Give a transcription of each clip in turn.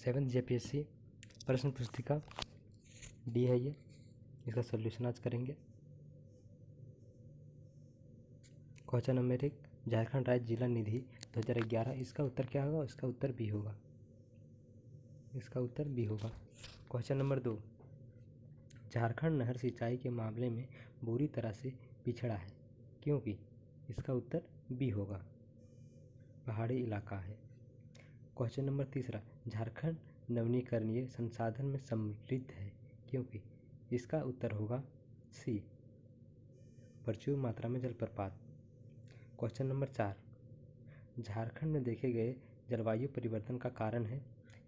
7th JPSC प्रश्न पुस्तिका D है ये, इसका सॉल्यूशन आज करेंगे। क्वेश्चन नंबर 1, झारखंड राज्य जिला निधि 2011, इसका उत्तर क्या होगा? इसका उत्तर बी होगा, इसका उत्तर बी होगा। क्वेश्चन नंबर 2, झारखंड नहर सिंचाई के मामले में बुरी तरह से पिछड़ा है, क्योंकि इसका उत्तर बी होगा, पहाड़ी इलाका है। क्वेश्चन नंबर 3, झारखंड नवीकरणीय संसाधन में समृद्ध है, क्योंकि इसका उत्तर होगा सी, प्रचुर मात्रा में जलप्रपात। क्वेश्चन नंबर 4, झारखंड में देखे गए जलवायु परिवर्तन का कारण है,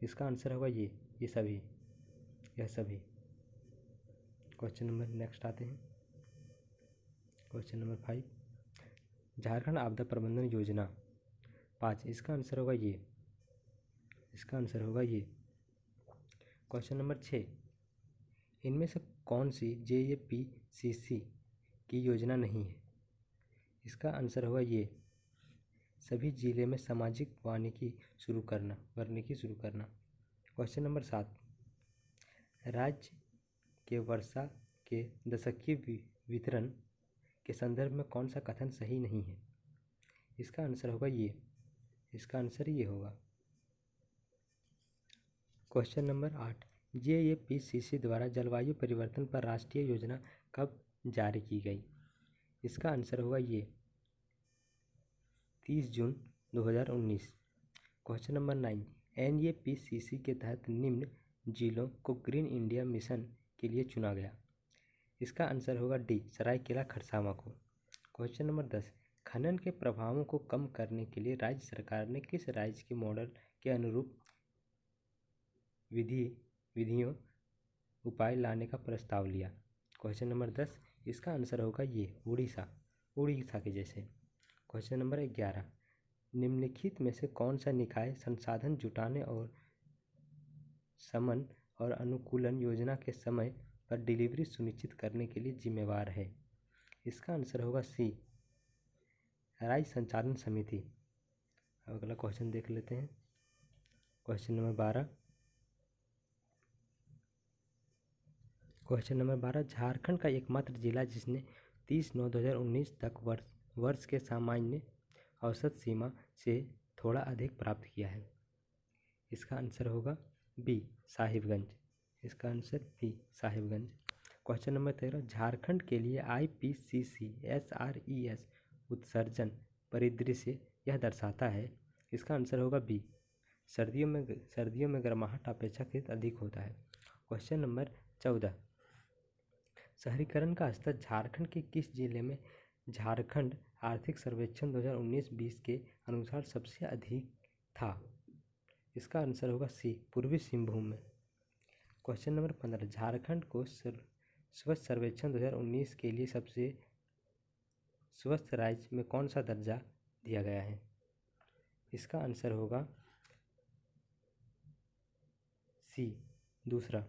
इसका आंसर होगा ये सभी, यह सभी। क्वेश्चन नंबर नेक्स्ट आते हैं, क्वेश्चन नंबर 5, झारखंड आपदा प्रबंधन योजना 5, इसका आंसर होगा ये, इसका आंसर होगा ये। क्वेश्चन नंबर 6, इनमें से कौन सी JAPCC की योजना नहीं है? इसका आंसर होगा ये, सभी जिले में सामाजिक वानिकी शुरू करना। क्वेश्चन नंबर 7, राज्य के वर्षा के दशकीय वितरण के संदर्भ में कौन सा कथन सही नहीं है? इसका आंसर होगा ये, इसका आंसर ये होगा। क्वेश्चन नंबर 8, JAPCC द्वारा जलवायु परिवर्तन पर राष्ट्रीय योजना कब जारी की गई? इसका आंसर होगा ये, 30 जून 2019। क्वेश्चन नंबर 9, NAPCC के तहत निम्न जिलों को ग्रीन इंडिया मिशन के लिए चुना गया। इसका आंसर होगा डी, सरायकेला खरसावां को। क्वेश्चन नंबर 10, खनन के प्रभावों को कम करने के लिए राज्य सरकार ने किस राज्य के मॉडल के अनुरूप विधियों उपाय लाने का प्रस्ताव लिया? क्वेश्चन नंबर 10, इसका आंसर होगा ये, उड़ीसा के जैसे। क्वेश्चन नंबर 11, निम्नलिखित में से कौन सा निकाय संसाधन जुटाने और समन और अनुकूलन योजना के समय पर डिलीवरी सुनिश्चित करने के लिए जिम्मेवार है? इसका आंसर होगा सी, राज्य संचालन समिति। अब अगला क्वेश्चन देख लेते हैं, question number 12। Question number 12, Jharkhand का एकमात्र जिला जिसने 30/9/2019 तक वर्ष के सामान्य औसत सीमा से थोड़ा अधिक प्राप्त किया है। इसका आंसर होगा बी, साहिबगंज। इसका answer B, Sahibganj. Question number 13, Jharkhand के लिए IPCC SRES उत्सर्जन परिदृश्य यह दर्शाता है। इसका आंसर होगा बी, सर्दियों में गर्माहट अपेक्षाकृत अधिक होता है। क्वेश्चन नंबर 14, शहरीकरण का स्तर झारखंड के किस जिले में झारखंड आर्थिक सर्वेक्षण 2019-20 के अनुसार सबसे अधिक था? इसका आंसर होगा सी, पूर्वी सिंहभूम में। क्वेश्चन नंबर 15, झारखंड को स्वच्छ सर्वेक्षण 2019 के लिए सबसे स्वस्थ राज्य में कौन सा दर्जा दिया गया है? इसका आंसर होगा सी, दूसरा।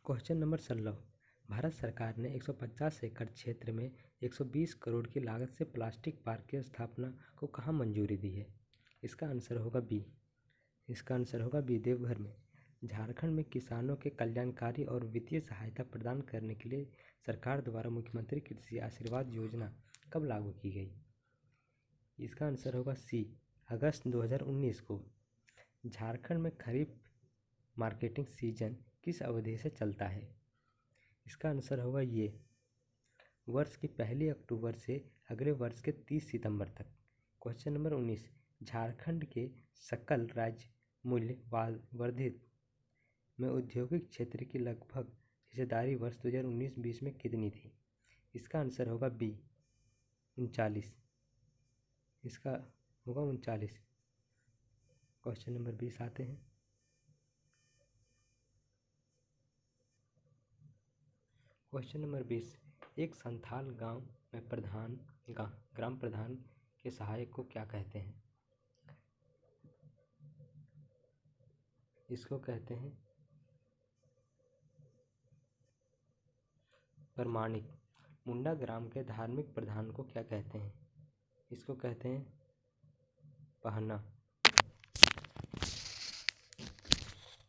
क्वेश्चन नंबर 16, भारत सरकार ने 150 एकड़ क्षेत्र में 120 करोड़ की लागत से प्लास्टिक पार्क की स्थापना को कहाँ मंजूरी दी है? इसका आंसर होगा बी, इसका आंसर होगा बी, देवघर में। झारखंड में किसानों के कल्याणकारी और वित्तीय सहायता प्रदान करने के लिए सरकार द्वारा मुख्यमंत्री कृषि आशीर्वाद योजना कब लागू की गई? इसका आंसर होगा सी, अगस्त 2019 को। झारखंड में खरीफ मार्केटिंग सीजन किस अवधि से चलता है? इसका आंसर होगा ये, वर्ष की 1 अक्टूबर से अगले वर्ष के 30 सितंबर तक। क्वेश्चन नंबर 19, झारखंड के सकल राज्य मूल्य वर्धित में औद्योगिक क्षेत्र की लगभग हिस्सेदारी वर्ष 2019-20 में कितनी थी? इसका आंसर होगा बी, 39। इसका होगा 39। क्वेश्चन नंबर 20 आते हैं, क्वेश्चन नंबर 20, एक संथाल गांव में ग्राम प्रधान के सहायक को क्या कहते हैं? इसको कहते हैं प्रमाणिक। मुंडा ग्राम के धार्मिक प्रधान को क्या कहते हैं? इसको कहते हैं पहना।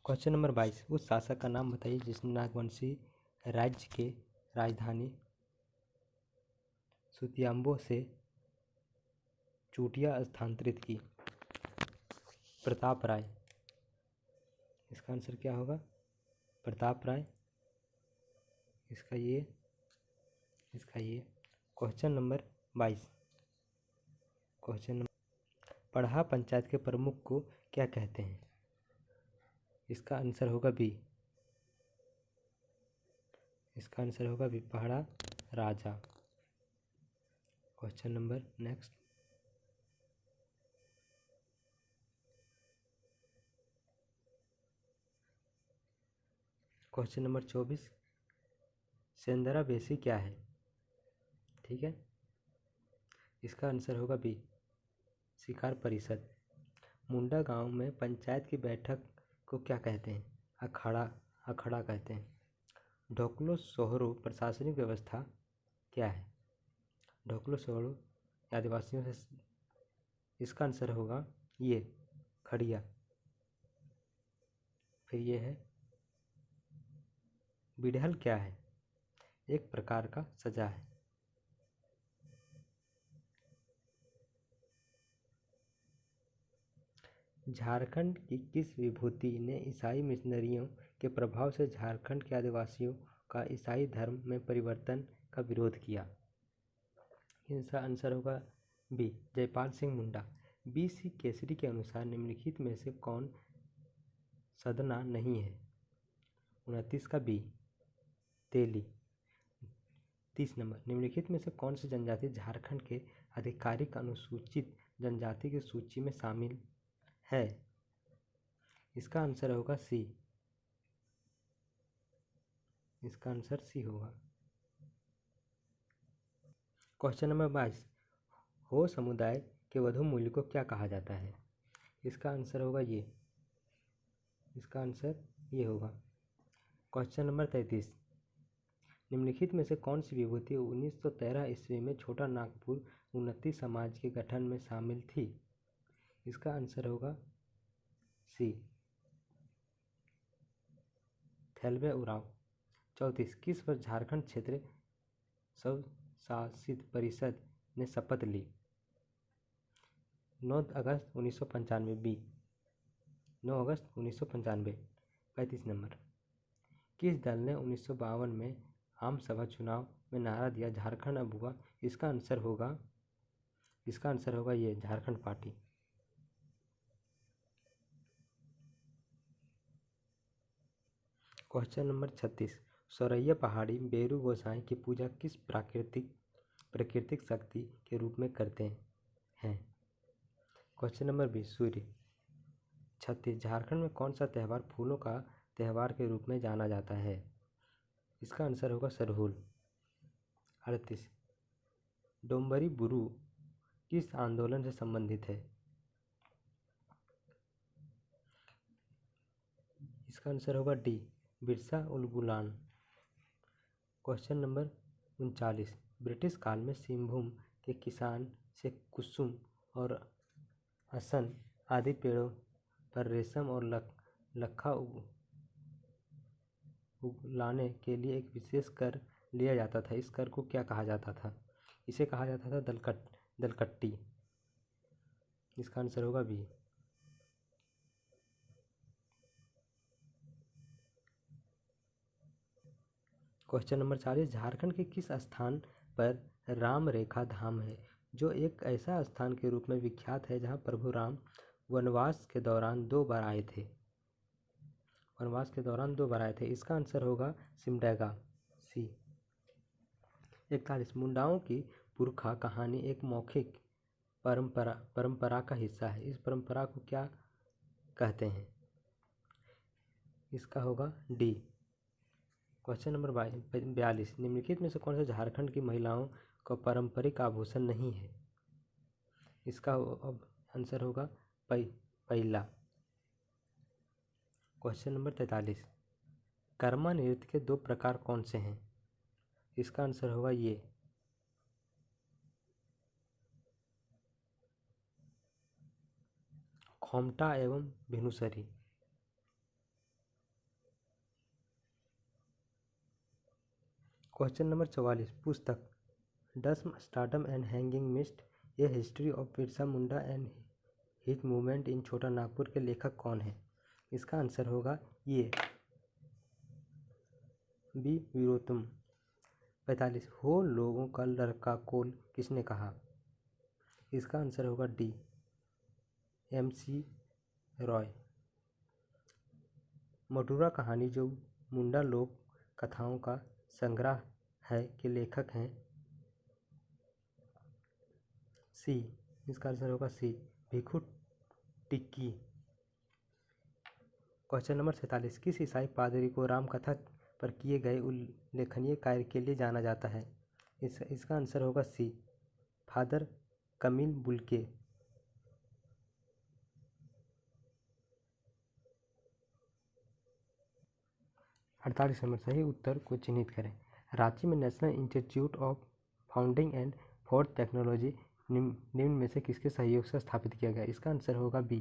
क्वेश्चन नंबर 22, उस शासक का नाम बताइए जिसने नागवंशी राज्य के राजधानी सुतियांबो से चूटिया स्थानांतरित की। प्रताप राय। इसका आंसर क्या होगा? प्रताप राय। इसका ये। क्वेश्चन नंबर 22, पढ़ा पंचायत के प्रमुख को क्या कहते हैं? इसका आंसर होगा बी। पहाड़ा राजा। Question number next, question number 24, सेंदरा बेसी क्या है? ठीक है, इसका आंसर होगा बी, शिकार परिषद। मुंडा गांव में पंचायत की बैठक को क्या कहते हैं? अखाड़ा कहते हैं। ढोकलो सोहरो प्रशासनिक व्यवस्था क्या है? ढोकलो सोहरो आदिवासियों से। इसका आंसर होगा ये, खड़िया। फिर ये है, बिढ़ल क्या है? एक प्रकार का सजा है। झारखंड की किस विभूति ने ईसाई मिशनरियों के प्रभाव से झारखंड के आदिवासियों का ईसाई धर्म में परिवर्तन का विरोध किया? इसका आंसर होगा बी, जयपाल सिंह मुंडा। बी.सी. केसरी के अनुसार निम्नलिखित में से कौन सदना नहीं है? 29 का बी, तेली। 30 नंबर, निम्नलिखित में से कौन सी जनजाति झारखंड के आधिकारिक अनुसूचित जनजाति की सूची में शामिल है? इसका आंसर होगा सी। इसका आंसर सी होगा। क्वेश्चन नंबर 22, हो समुदाय के वधु मूल्य को क्या कहा जाता है? इसका आंसर होगा ये। इसका आंसर ये होगा। क्वेश्चन नंबर 33, निम्नलिखित में से कौन सी विभूति 1913 ईस्वी में छोटा नागपुर उन्नति समाज के गठन में शामिल थी? इसका आंसर होगा सी, थेलवे उरांव। 34, किस वर्ष झारखंड क्षेत्र स्वशासित परिषद ने शपथ ली? 9 अगस्त 1995 बी, 9 अगस्त 1995। 35 नंबर, किस दल ने 1952 में आम सभा चुनाव में नारा दिया झारखंड अब हुआ? इसका आंसर होगा ये, झारखंड पार्टी। क्वेश्चन नंबर 36, सौरैया पहाड़ी बेरू गोसाई की पूजा किस प्राकृतिक शक्ति के रूप में करते हैं? क्वेश्चन नंबर 20, सूर्य। 36, झारखंड में कौन सा त्यौहार फूलों का त्यौहार के रूप में जाना जाता है? इसका आंसर होगा सरहुल। 38, डोम्बरी बुरू किस आंदोलन से संबंधित है? इसका आंसर होगा D, Birsa Ulgulan. Question number 39, British काल में सिंहभूम के किसान से कुसुम और असन आदि पेड़ों पर रेशम और लक्खा उगलाने के लिए एक विशेष कर लिया जाता था। इस कर को क्या कहा जाता था? इसे कहा जाता था दलकट्टी। इसका आंसर होगा बी। क्वेश्चन नंबर 40, झारखंड के किस स्थान पर राम रेखा धाम है जो एक ऐसा स्थान के रूप में विख्यात है जहां प्रभु राम वनवास के दौरान 2 बार आए थे? इसका आंसर होगा सिमडेगा, सी। 41, मुंडाओं की पुरखा कहानी एक मौखिक परंपरा का हिस्सा है। इस परंपरा को क्या कहते हैं? इसका होगा डी। क्वेश्चन नंबर 42, निम्नलिखित में से कौन सा झारखंड की महिलाओं का पारंपरिक आभूषण नहीं है? इसका आंसर होगा पहला। क्वेश्चन नंबर 43, कर्मा नृत्य के 2 प्रकार कौन से हैं? इसका आंसर होगा ये, खोमटा एवं भेनुसरी। क्वेश्चन नंबर 44 पुस्तक dust storm and hanging mist a history of Birsa Munda and his movement in Chota Nagpur के लेखक कौन है? इसका आंसर होगा ये बी वीरोत्तम। 45 हो लोगों का लड़का कोल किसने कहा? इसका आंसर होगा डी MC रॉय। मटूरा कहानी जो मुंडा लोक कथाओं का संग्रह है के लेखक हैं? सी। इसका आंसर होगा सी भिखु टिक्की। क्वेश्चन नंबर 47 किस ईसाई पादरी को रामकथा पर किए गए उल्लेखनीय कार्य के लिए जाना जाता है? इसका आंसर होगा सी फादर कमील बुल्के। 48 नंबर सही उत्तर को चिन्हित करें। रांची में national institute of founding and fourth technology निम्न में से किसके सहयोग से स्थापित किया गया? इसका आंसर होगा B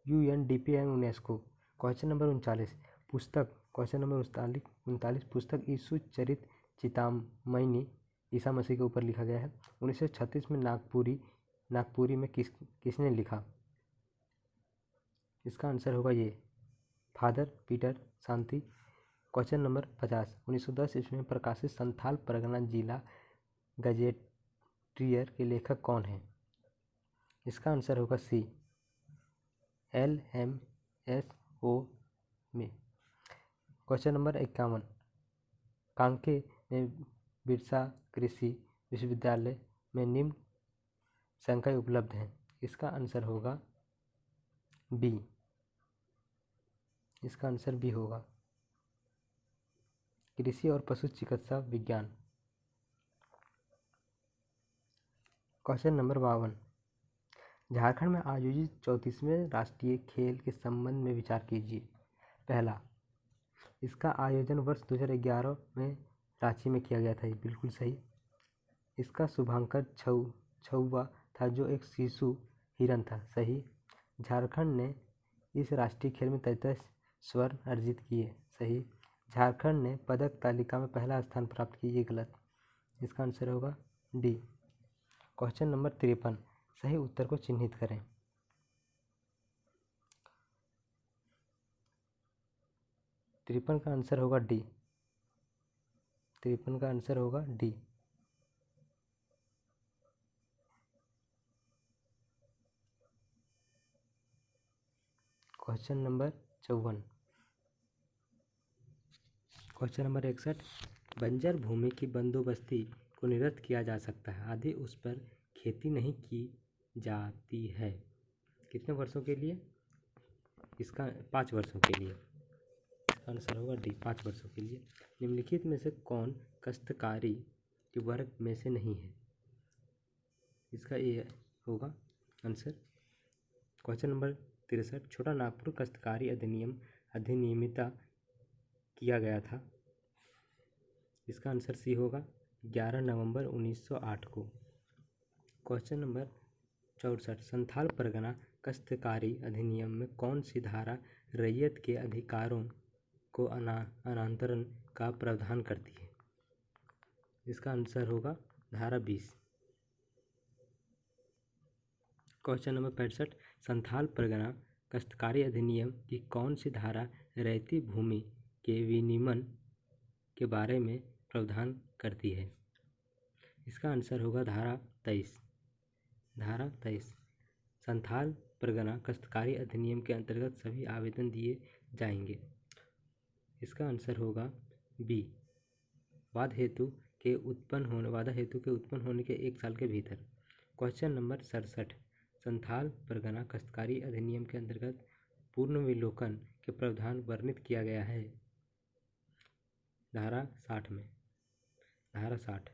UNDP and UNESCO. Question number 39 पुस्तक क्वेश्चन नंबर 39 पुस्तक यीशु चरित चिंतामणि ईसा मसीह के ऊपर लिखा गया है। 1936 में नागपुरी में किसने लिखा? इसका आंसर होगा ये फादर पीटर शांति। क्वेश्चन नंबर 50 1910 ईस्वी में प्रकाशित संथाल परगना जिला गजेटियर के लेखक कौन है? इसका आंसर होगा सी LMSO में। क्वेश्चन नंबर 51 कांके में बिरसा कृषि विश्वविद्यालय में निम्न संकाय उपलब्ध हैं। इसका आंसर होगा बी। इसका आंसर बी होगा कृषि और पशु चिकित्सा विज्ञान। क्वेश्चन नंबर 52 झारखंड में आयोजित 34वें राष्ट्रीय खेल के संबंध में विचार कीजिए। पहला इसका आयोजन वर्ष 2011 में रांची में किया गया था, ये बिल्कुल सही। इसका शुभांकर छुआ था जो एक शिशु हिरन था, सही। झारखंड ने इस राष्ट्रीय खेल में 33 स्वर्ण अर्जित किए, सही। झारखंड ने पदक तालिका में पहला स्थान प्राप्त किया, ये गलत। इसका आंसर होगा डी। क्वेश्चन नंबर 53 सही उत्तर को चिन्हित करें। तिरपन का आंसर होगा डी। 53 का आंसर होगा D. Question number 54 question number 61 बंजर भूमि की बंदोबस्ती को निरस्त किया जा सकता है आदि उस पर खेती नहीं की जाती है। कितने वर्षों के लिए? इसका 5 वर्षों के लिए। इसका आंसर होगा डी 5 वर्षों के लिए। निम्नलिखित में से कौन काश्तकारी के वर्ग में से नहीं है? इसका ये होगा आंसर। क्वेश्चन नंबर 63 छोटा नागपुर काश्तकारी अधिनियमित किया गया था। इसका आंसर सी होगा 11 नवंबर 1908 को। क्वेश्चन नंबर 64 संथाल परगना काश्तकारी अधिनियम में कौन सी धारा रैयत के अधिकारों को अनान्तरण का प्रावधान करती है? इसका आंसर होगा धारा 20। क्वेश्चन नंबर 65 संथाल परगना काश्तकारी अधिनियम की कौन सी धारा रैयती भूमि के विनियमन के बारे में प्रावधान करती है? इसका आंसर होगा धारा 23। धारा 23 संथाल परगना काश्तकारी अधिनियम के अंतर्गत सभी आवेदन दिए जाएंगे। इसका आंसर होगा बी वादा हेतु के उत्पन्न होने के 1 साल के भीतर। क्वेश्चन नंबर 67 संथाल परगना काश्तकारी अधिनियम के अंतर्गत पुनर्विलोकन के प्रावधान वर्णित किया गया है धारा 60 में। धारा 60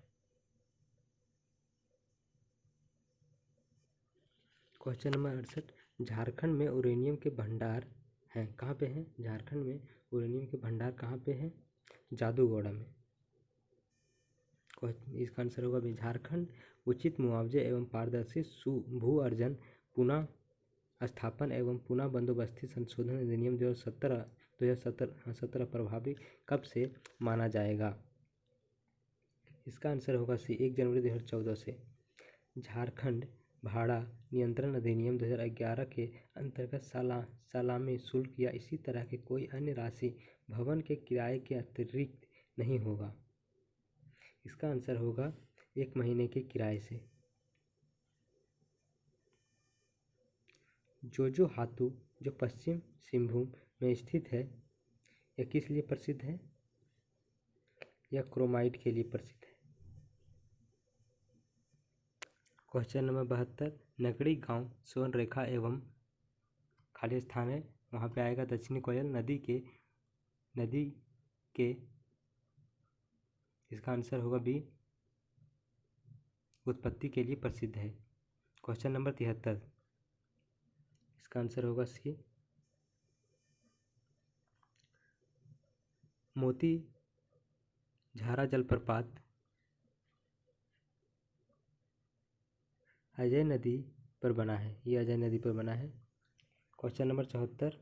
क्वेश्चन नंबर 68 झारखंड में यूरेनियम के भंडार हैं, कहाँ पे हैं? झारखंड में यूरेनियम के भंडार कहाँ पे हैं? जादूगोड़ा में। इसका आंसर होगा भी झारखंड उचित मुआवजे एवं पारदर्शी भू अर्जन पुनः स्थापन एवं पुनः बंदोबस्ती संशोधन अधिनियम 2017 2017 प्रभावी कब से माना जाएगा? इसका आंसर होगा सी 1 जनवरी 2014 से। झारखंड भाड़ा नियंत्रण अधिनियम 2011 के अंतर्गत सालाना शुल्क या इसी तरह के कोई अन्य राशि भवन के किराए के अतिरिक्त नहीं होगा। इसका आंसर होगा 1 महीने के किराए से। जोजोहातु जो पश्चिम सिंहभूम में स्थित है, यह किस लिए प्रसिद्ध है? यह क्रोमाइट के लिए प्रसिद्ध है। क्वेश्चन नंबर 72, नगड़ी गांव सुवर्णरेखा एवं खाली स्थान है, वहाँ पे आएगा दक्षिणी कोयल नदी के इसका आंसर होगा बी, उत्पत्ति के लिए प्रसिद्ध है। क्वेश्चन नंबर 73, इसका आंसर होगा सी, मोती झारा जलप्रपात अजय नदी पर बना है, ये अजय नदी पर बना है। क्वेश्चन नंबर 74,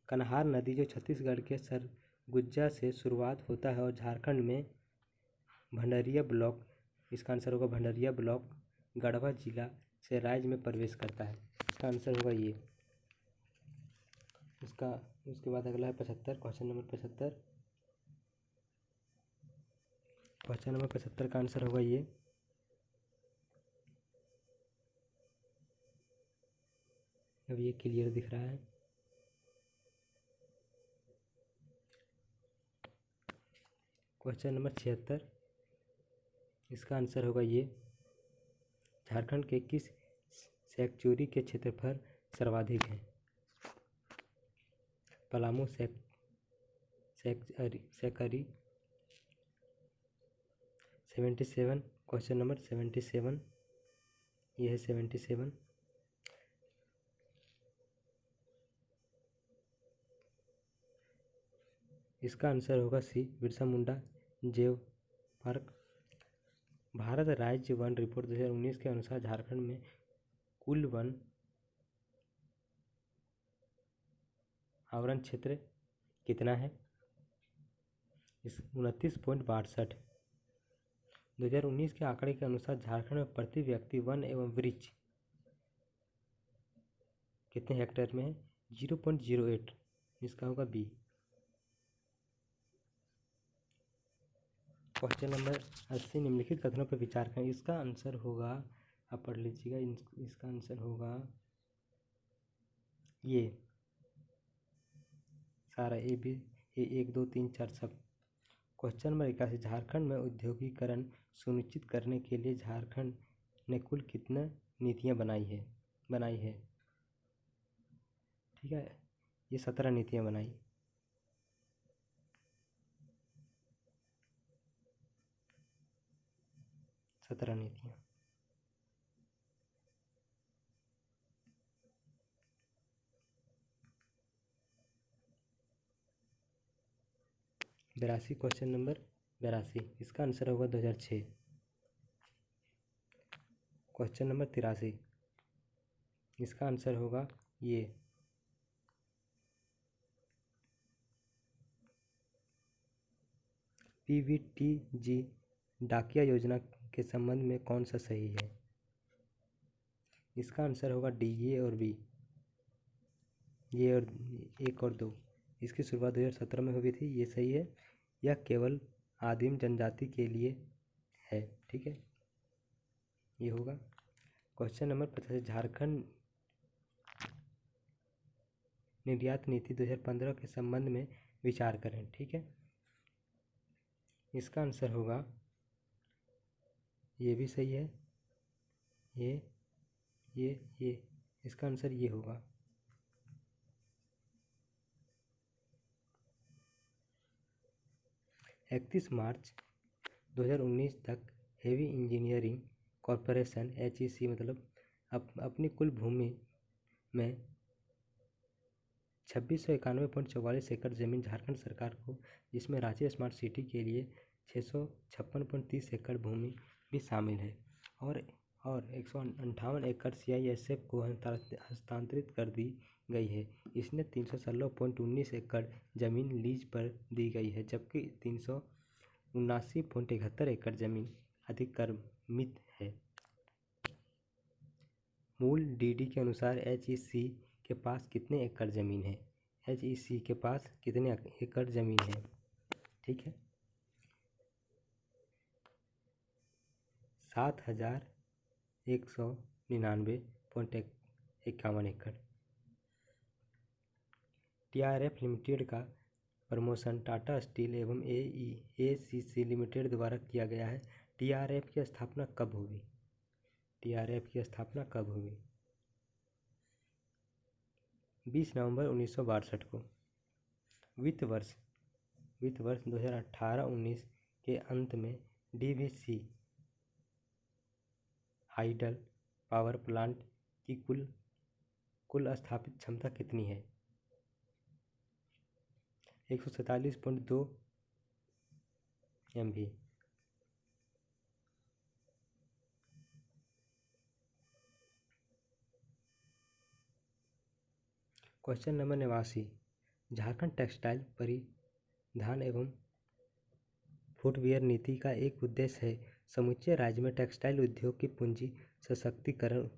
कन्हार नदी जो छत्तीसगढ़ के सरगुजा से शुरुआत होता है और झारखंड में भंडरिया ब्लॉक, इसका आंसर होगा भंडरिया ब्लॉक गढ़वा जिला से राज्य में प्रवेश करता है। इसका आंसर होगा ये। उसके बाद अगला है 75, क्वेश्चन नंबर 75। क्वेश्चन नंबर 75 का आंसर होगा ये। अब ये क्लियर दिख रहा है। क्वेश्चन नंबर 76, इसका आंसर होगा ये। झारखंड के किस सेक्चुरी के क्षेत्रफल सर्वाधिक हैं? पलामू सेकरी 77, क्वेश्चन नंबर 77, ये है 77। इसका आंसर होगा सी, बिरसा मुंडा जैव पार्क। भारत राज्य वन रिपोर्ट 2019 के अनुसार झारखंड में कुल वन आवरण क्षेत्र कितना है? 29.62। 2019 के आंकड़े के अनुसार झारखंड में प्रति व्यक्ति वन एवं वृक्ष कितने हेक्टेयर में है? 0.08। इसका होगा बी। क्वेश्चन नंबर 80, निम्नलिखित कथनों पर विचार करें। इसका आंसर होगा, आप पढ़ लीजिएगा, इसका आंसर होगा ये सारा ए बी, ए 1 2 3 4 सब। क्वेश्चन नंबर 81, झारखंड में औद्योगिकरण सुनिश्चित करने के लिए झारखंड ने कुल कितना नीतियाँ बनाई है? ठीक है, ये 17 नीतियाँ बनाई। नीतियाँ। बेरासी, क्वेश्चन नंबर 82, इसका आंसर होगा 2006। क्वेश्चन नंबर 83, इसका आंसर होगा ये। PVTG डाकिया योजना के संबंध में कौन सा सही है? इसका आंसर होगा डी, ये और बी, ये और 1 और 2। इसकी शुरुआत 2017 में हुई थी, ये सही है। यह केवल आदिम जनजाति के लिए है, ठीक है, ये होगा। क्वेश्चन नंबर 85, झारखंड निर्यात नीति 2015 के संबंध में विचार करें, ठीक है। इसका आंसर होगा, ये भी सही है, ये, इसका आंसर ये होगा। इकतीस मार्च 2019 तक हेवी इंजीनियरिंग कॉरपोरेशन HEC मतलब अपनी कुल भूमि में 2691.44 एकड़ ज़मीन झारखंड सरकार को, जिसमें रांची स्मार्ट सिटी के लिए 656.30 एकड़ भूमि भी शामिल है। और और 158 एकड़ CISF को हस्तांतरित कर दी गई है। इसमें 316.19 एकड़ जमीन लीज पर दी गई है, जबकि 379.71 एकड़ जमीन अधिक्रमित है। मूल DD के अनुसार HEC के पास कितने एकड़ ज़मीन है? HEC के पास कितने एकड़ ज़मीन है? ठीक है, 7199.51 एकड़। TRF लिमिटेड का प्रमोशन टाटा स्टील एवं ACC लिमिटेड द्वारा किया गया है। TRF की स्थापना कब हुई? TRF की स्थापना कब हुई? 20 नवंबर 1962 को। वित्त वर्ष 2018-19 के अंत में DVC हाइडल पावर प्लांट की कुल स्थापित क्षमता कितनी है? 147.2 MV। Question number 89। Jharkhand textile परिधान एवं फुटवियर नीति का एक उद्देश्य है समूचे राज्य में टेक्सटाइल उद्योग की पूंजी सशक्तिकरण,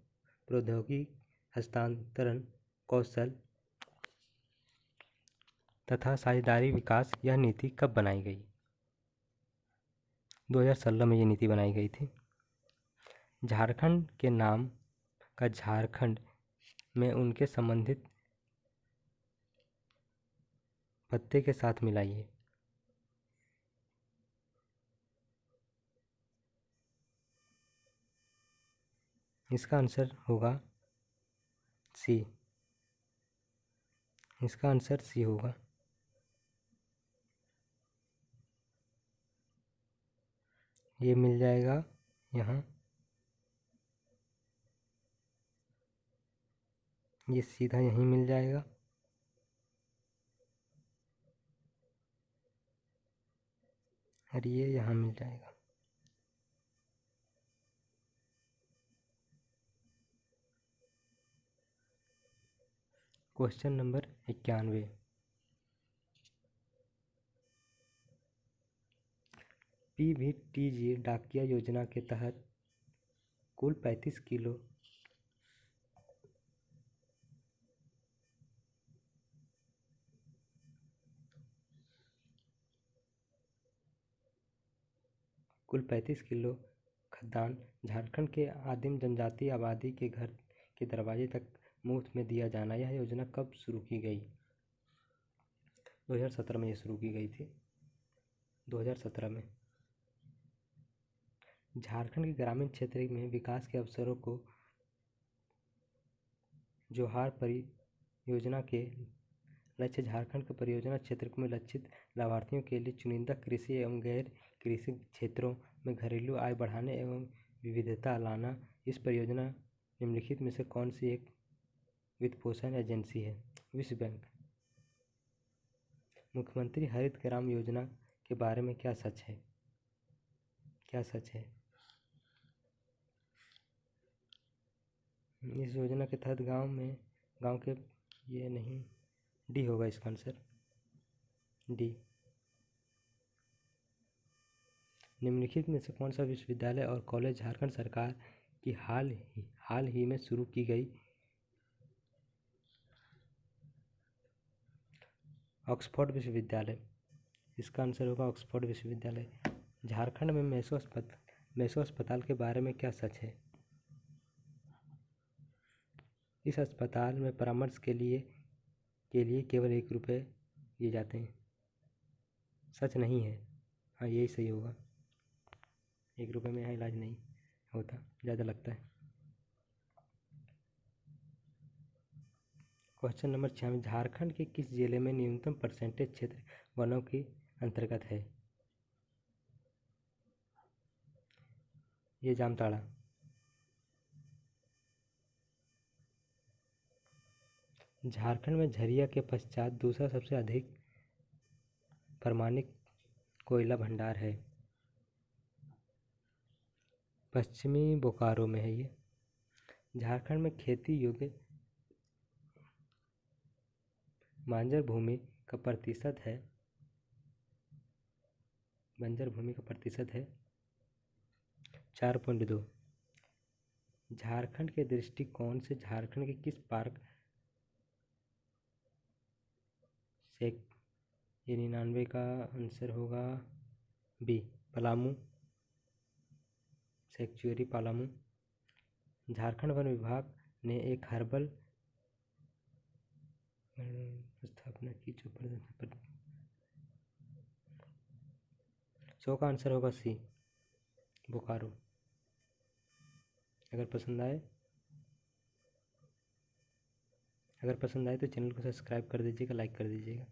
प्रौद्योगिकी हस्तांतरण, कौशल तथा साझेदारी विकास। यह नीति कब बनाई गई? 2016 में ये नीति बनाई गई थी। झारखंड के नाम का झारखंड में उनके संबंधित पत्ते के साथ मिलाइए। इसका आंसर होगा सी। इसका आंसर सी होगा। ये मिल जाएगा यहाँ, ये सीधा यहीं मिल जाएगा। और ये यहाँ मिल जाएगा। Question number 91। PVTG डाकिया योजना के तहत कुल 35 किलो खाद्यान्न झारखंड के आदिम जनजाति आबादी के घर के दरवाजे तक मुफ्त में दिया जाना। यह योजना कब शुरू की गई? 2017 में ये शुरू की गई थी। 2017 में। झारखंड के ग्रामीण क्षेत्र में विकास के अवसरों को जोहार परियोजना के लक्ष्य झारखंड के परियोजना क्षेत्र में लक्षित लाभार्थियों के लिए चुनिंदा कृषि एवं गैर कृषि क्षेत्रों में घरेलू आय बढ़ाने एवं विविधता लाना। इस परियोजना निम्नलिखित में से कौन सी एक वित्तपोषण एजेंसी है? विश्व बैंक। मुख्यमंत्री हरित ग्राम योजना के बारे में क्या सच है? क्या सच है? इस योजना के तहत गांव के ये नहीं, डी होगा इसका आंसर, डी। निम्नलिखित में से कौन सा विश्वविद्यालय और कॉलेज झारखंड सरकार की हाल ही में शुरू की गई? ऑक्सफोर्ड विश्वविद्यालय। इसका आंसर होगा ऑक्सफोर्ड विश्वविद्यालय। झारखंड में मेसो अस्पताल के बारे में क्या सच है? इस अस्पताल में परामर्श के लिए केवल 1 रुपये दिए जाते हैं। सच नहीं है। हाँ, यही सही होगा। 1 रुपये में यहाँ इलाज नहीं होता, ज़्यादा लगता है। Question number 96। झारखंड के किस जिले में न्यूनतम परसेंटेज क्षेत्र वनों के अंतर्गत है? ये जामताड़ा। झारखंड में झरिया के पश्चात दूसरा सबसे अधिक प्रमाणिक कोयला भंडार है। पश्चिमी बोकारो में है ये। झारखंड में खेती योग्य बंजर भूमि का प्रतिशत है 4.2। झारखंड के दृष्टिकोण से झारखंड के किस पार्क से 99 का आंसर होगा बी, पलामू सेंचुरी पलामू। झारखंड वन विभाग ने एक हर्बल स्थापना की जो पर 100 का आंसर होगा सी, बोकारो। अगर पसंद आए तो चैनल को सब्सक्राइब कर दीजिएगा, लाइक कर दीजिएगा।